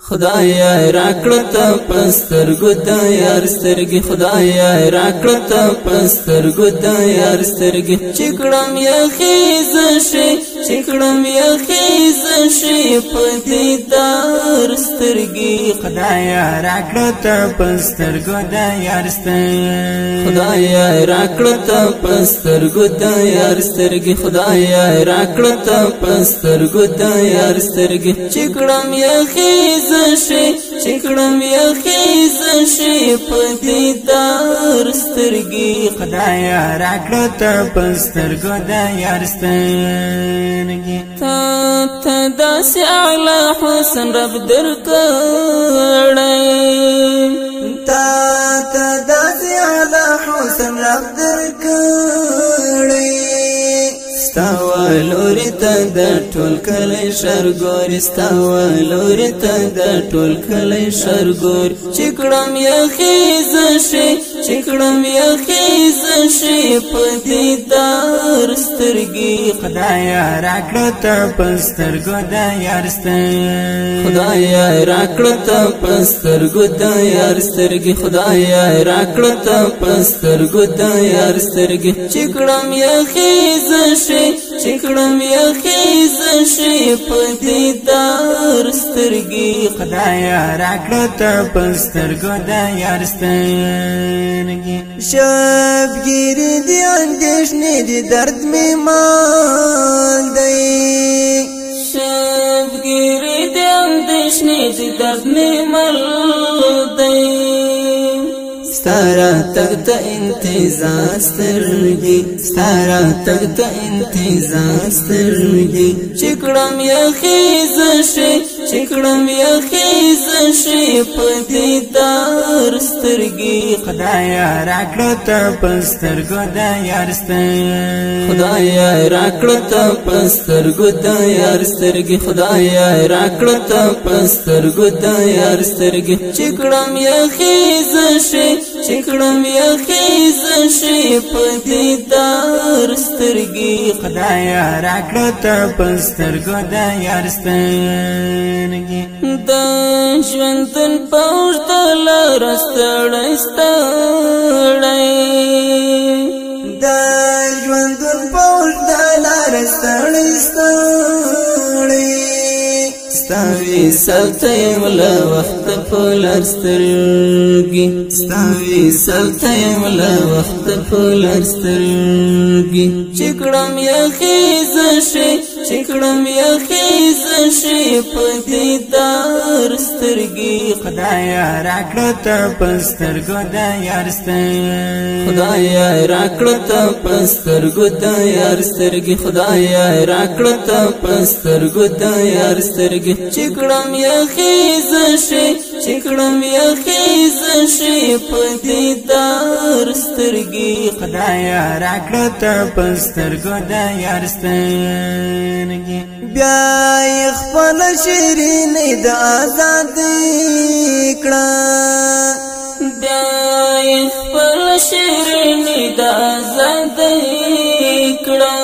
خدایا راکړه ته پسترګو د یار سترګې خدایا راکړه ته پسترګو د یار سترګې چکړم یخې زشي چکړم یخې زشي په دیدار سترګې خدایا راکړه ته پسترګو د یار سترګې خدایا راکړه ته پسترګو د یار سترګې خدایا راکړه ته پسترګو د یار سترګې چکړم یخې زشي چکړم یخې زشي په دیدار سترګې خدایا راکړه ته پسترګو د یار سترګې تا داسې اعلی حسن رب درکړی تا داسې اعلی حسن رب درکړی ستاوا لوري ته د ټول کلی شرګوري ستاوا لوري ته د ټول کلی شرګوري چکړم یخې زشي چکړم یخې زشي په دیدار سترګې خدایا راکړه ته پسترګو د یار سترګې خدایا راکړه ته پسترګو د یار سترګې خدایا راکړه ته پسترګو د یار سترګې چکړم یخې زشي چکړم یخې زشي په دیدار سترګې خدایا راکړه ته پسترګو د یار سترګې شبګيري دي اندېښنې دي درد مې مال دی شبګيري دي اندېښنې دي درد مې مال دی ستارا تک ته انتظار سترګې ستارا تک ته انتظار سترګې چکړم یخې زشي چکړم یخې زشي په دیدار سترګې خدایا راکړه ته پسترګو د یار سترګې خدایا راکړه ته پسترګو د یار سترګې خدایا راکړه ته پسترګو د یار سترګې چکړم یخې زشي چکړم یخې زشي په دیدار سترګې خدایا راکړه ته پسترګو د یار سترګې د ژوندون په اوږده لاره ستړی ستړی د ژوندون په اوږده لاره ستړی ستړی ستاوي سلته یم له وخته په لار سترګې ستاوي سلته یم له وخته په لار سترګې چکړم یخې زشي چکړم یخې زشي په دیدار سترګې خدایا راکړه ته پسترګو د یار سترګې خدایا راکړه ته پسترګو د یار سترګې خدایا راکړه ته پسترګو د یار سترګې چکړم یخې زشي چکړم یخې زشي په دیدار سترګې خدایا راکړه ته پسترګو د یار سترګې بیا خپل شیرینې د آزادۍ کړه بیا خپل شیرینې د آزادۍ کړه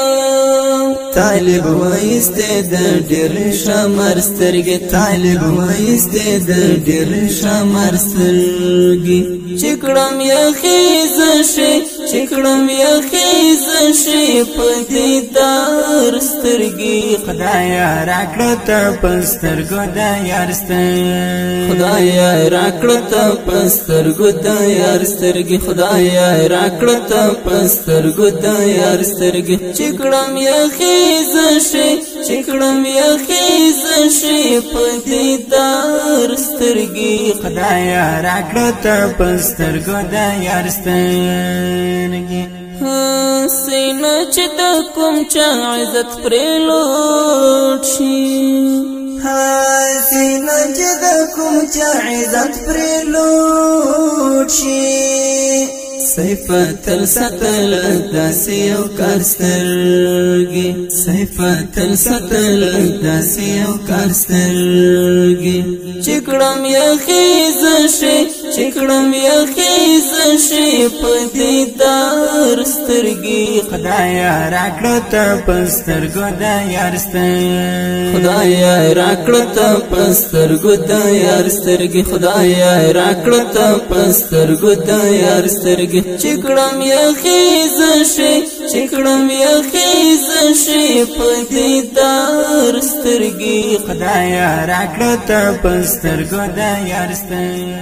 طالب وایسته د ډېر شمر سترګې طالب وایسته د ډېر شمر سترګې چکړم یخې زشي چکړم یخې زشي په دیدار سترګې خدایا راکړه ته پسترګو د یار سترګې خدایا راکړه ته پسترګو د یار سترګې خدایا راکړه ته پسترګو د یار سترګې چکړم یخې زشي چکړم یخې زشي په دیدار سترګې خدایا راکړه ته پسترګو د یار سترګې سینه چې د کوم چا عزت پرې لوټ شي سینه چې د کوم چا عزت پرې لوټ شي صفات الستل داسې یو کار سترګې صفات الستل داسې یو کار سترګې چکړم یخې زشي چکړم یخیز شي په دیدار سترګې خدایا راکړه ته پسترګو د یار سترګې خدایا راکړه ته پسترګو د یار سترګې خدایا راکړه ته پسترګو د یار سترګې چکړم یخیز شي چکړم یخیز شي په دیدار سترګې خدایا راکړه ته پسترګو د یار سترګې